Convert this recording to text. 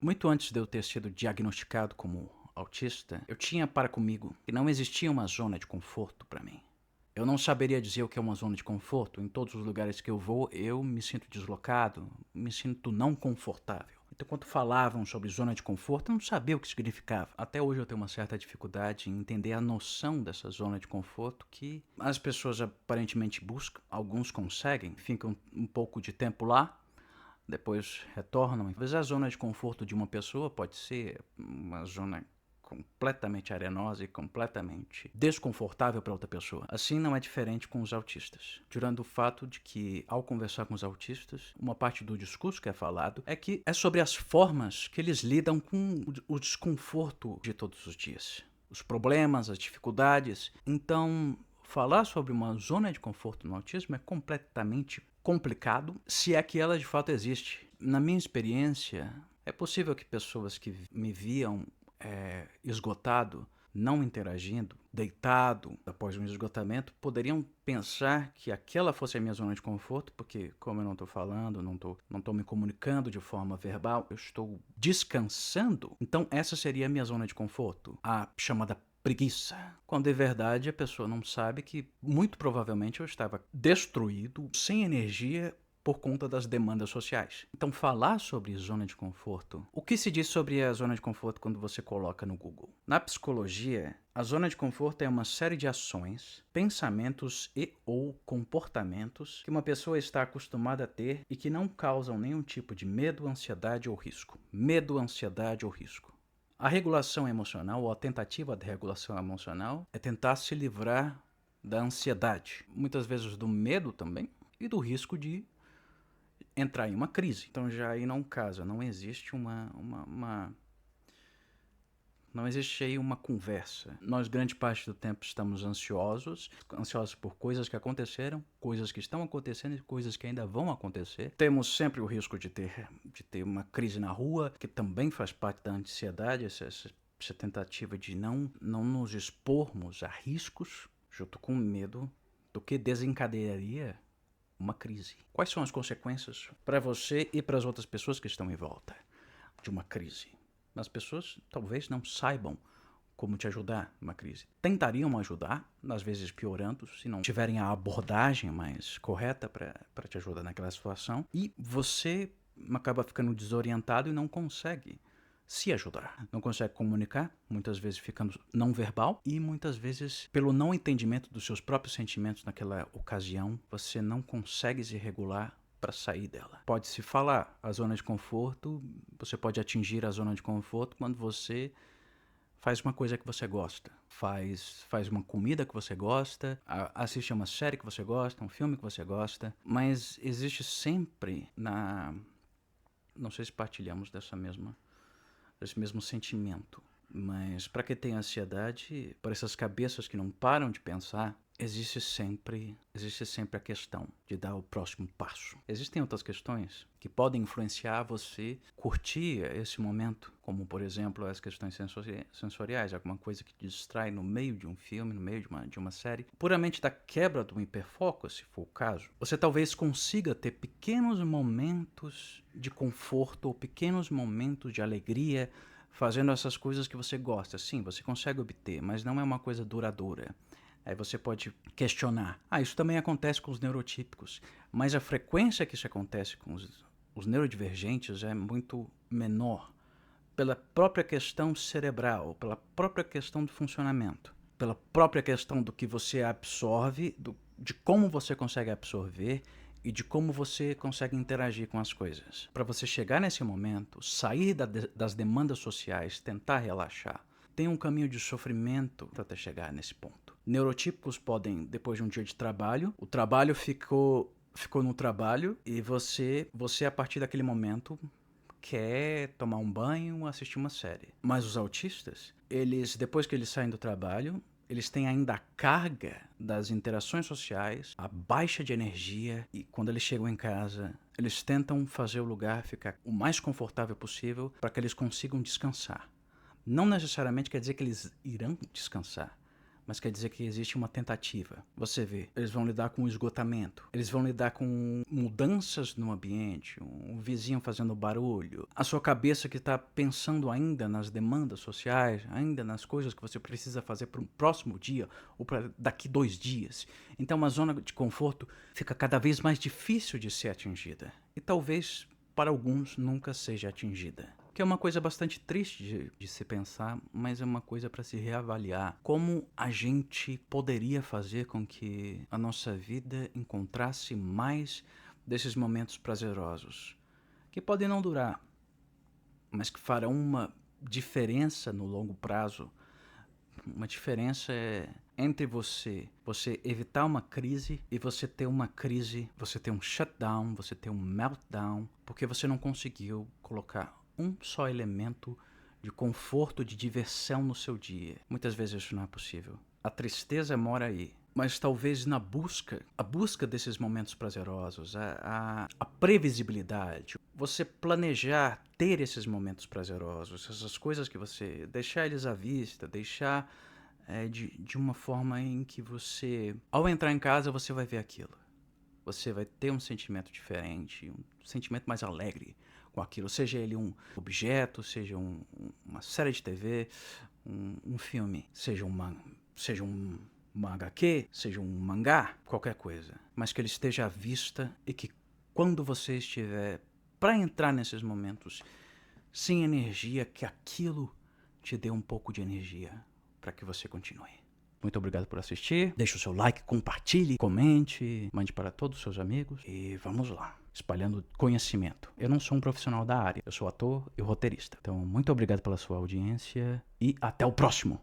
Muito antes de eu ter sido diagnosticado como autista, eu tinha para comigo que não existia uma zona de conforto para mim. Eu não saberia dizer o que é uma zona de conforto. Em todos os lugares que eu vou, eu me sinto deslocado, me sinto não confortável. Então, quando falavam sobre zona de conforto, eu não sabia o que significava. Até hoje eu tenho uma certa dificuldade em entender a noção dessa zona de conforto que as pessoas aparentemente buscam. Alguns conseguem, ficam um pouco de tempo lá, depois retornam. Às vezes a zona de conforto de uma pessoa pode ser uma zona completamente arenosa e completamente desconfortável para outra pessoa. Assim não é diferente com os autistas. Tirando o fato de que, ao conversar com os autistas, uma parte do discurso que é falado é que é sobre as formas que eles lidam com o desconforto de todos os dias. Os problemas, as dificuldades. Então, falar sobre uma zona de conforto no autismo é completamente complicado, se é que ela de fato existe. Na minha experiência, é possível que pessoas que me viam esgotado, não interagindo, deitado após um esgotamento, poderiam pensar que aquela fosse a minha zona de conforto, porque como eu não estou falando, não tô me comunicando de forma verbal, eu estou descansando, então essa seria a minha zona de conforto, a chamada preguiça. Quando de verdade a pessoa não sabe que muito provavelmente eu estava destruído, sem energia, por conta das demandas sociais. Então, falar sobre zona de conforto. O que se diz sobre a zona de conforto quando você coloca no Google? Na psicologia, a zona de conforto é uma série de ações, pensamentos e ou comportamentos que uma pessoa está acostumada a ter e que não causam nenhum tipo de medo, ansiedade ou risco. Medo, ansiedade ou risco. A regulação emocional, ou a tentativa de regulação emocional, é tentar se livrar da ansiedade, muitas vezes do medo também, e do risco de entrar em uma crise. Então já aí não casa, não existe não existe aí uma conversa. Nós grande parte do tempo estamos ansiosos por coisas que aconteceram, coisas que estão acontecendo e coisas que ainda vão acontecer. Temos sempre o risco de ter uma crise na rua, que também faz parte da ansiedade, essa tentativa de não nos expormos a riscos, junto com medo do que desencadearia uma crise. Quais são as consequências para você e para as outras pessoas que estão em volta de uma crise? As pessoas talvez não saibam como te ajudar numa crise. Tentariam ajudar, às vezes piorando, se não tiverem a abordagem mais correta para te ajudar naquela situação. E você acaba ficando desorientado e não consegue se ajudar. Não consegue comunicar, muitas vezes ficando não verbal e muitas vezes pelo não entendimento dos seus próprios sentimentos naquela ocasião, você não consegue se regular para sair dela. Pode-se falar, a zona de conforto, você pode atingir a zona de conforto quando você faz uma coisa que você gosta, faz uma comida que você gosta, assiste a uma série que você gosta, um filme que você gosta, mas existe sempre não sei se partilhamos desse mesmo sentimento. Mas para quem tem ansiedade, para essas cabeças que não param de pensar, existe sempre a questão de dar o próximo passo. Existem outras questões que podem influenciar você curtir esse momento, como por exemplo as questões sensoriais, alguma coisa que te distrai no meio de um filme, no meio de uma série, puramente da quebra do hiperfoco, se for o caso. Você talvez consiga ter pequenos momentos de conforto ou pequenos momentos de alegria fazendo essas coisas que você gosta. Sim, você consegue obter, mas não é uma coisa duradoura. Aí você pode questionar. Isso também acontece com os neurotípicos, mas a frequência que isso acontece com os neurodivergentes é muito menor pela própria questão cerebral, pela própria questão do funcionamento, pela própria questão do que você absorve, de como você consegue absorver e de como você consegue interagir com as coisas. Para você chegar nesse momento, sair das demandas sociais, tentar relaxar, tem um caminho de sofrimento até chegar nesse ponto. Neurotípicos podem, depois de um dia de trabalho, o trabalho ficou no trabalho e você a partir daquele momento quer tomar um banho, assistir uma série. Mas os autistas, eles depois que eles saem do trabalho, eles têm ainda a carga das interações sociais, a baixa de energia, e quando eles chegam em casa, eles tentam fazer o lugar ficar o mais confortável possível para que eles consigam descansar. Não necessariamente quer dizer que eles irão descansar, mas quer dizer que existe uma tentativa. Você vê, eles vão lidar com o esgotamento, eles vão lidar com mudanças no ambiente, um vizinho fazendo barulho, a sua cabeça que está pensando ainda nas demandas sociais, ainda nas coisas que você precisa fazer para o próximo dia ou para daqui 2 dias. Então uma zona de conforto fica cada vez mais difícil de ser atingida e talvez para alguns nunca seja atingida. Que é uma coisa bastante triste de se pensar, mas é uma coisa para se reavaliar. Como a gente poderia fazer com que a nossa vida encontrasse mais desses momentos prazerosos, que podem não durar, mas que farão uma diferença no longo prazo. Uma diferença entre você evitar uma crise e você ter uma crise, você ter um shutdown, você ter um meltdown, porque você não conseguiu colocar um só elemento de conforto, de diversão no seu dia. Muitas vezes isso não é possível. A tristeza mora aí. Mas talvez a busca desses momentos prazerosos, a previsibilidade, você planejar ter esses momentos prazerosos, essas coisas que você deixar eles à vista, deixar de uma forma em que você, ao entrar em casa, você vai ver aquilo. Você vai ter um sentimento diferente, um sentimento mais alegre com aquilo, seja ele um objeto, seja uma série de TV, um filme, seja uma HQ, seja um mangá, qualquer coisa, mas que ele esteja à vista e que quando você estiver para entrar nesses momentos sem energia, que aquilo te dê um pouco de energia para que você continue. Muito obrigado por assistir. Deixe o seu like, compartilhe, comente, mande para todos os seus amigos e vamos lá, espalhando conhecimento. Eu não sou um profissional da área, eu sou ator e roteirista. Então, muito obrigado pela sua audiência e até o próximo!